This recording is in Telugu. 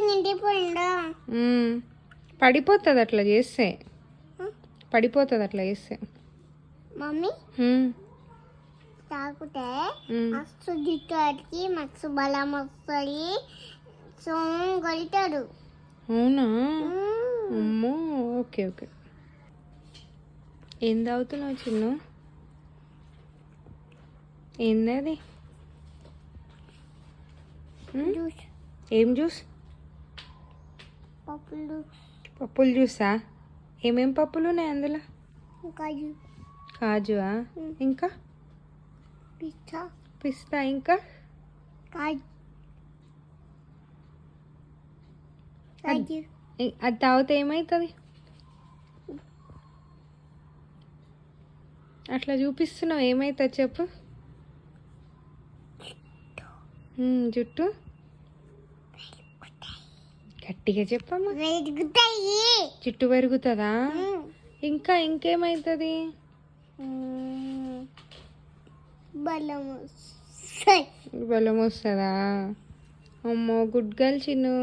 నిండిపోయిందా? పడిపోతుంది అట్లా చేస్తే, పడిపోతుంది అట్లా చేస్తే. మమ్మీ తాగితే మస్తు జిట్టాడికి మస్తు బలం వస్తుంది, సో కొడతాడు. అవునా? అమ్మో, ఓకే ఓకే. ఏం తాగుతున్నావు చిన్ను? ఏంది అది? ఏం జ్యూస్? పప్పుల జ్యూసా? ఏమేం పప్పులు ఉన్నాయి అందులో? కాజువా? ఇంకా పిస్తా, ఇంకా అది తాగితే ఏమవుతుంది? అట్లా చూపిస్తున్నావు, ఏమవుతుంది చెప్పు. జుట్టు గట్టిగా చెప్పమ్మా. జుట్టు పెరుగుతుందా? ఇంకా ఇంకేమవుతుంది? బలం వస్తుందా? అమ్మో, గుడ్ గర్ల్ చిన్ను.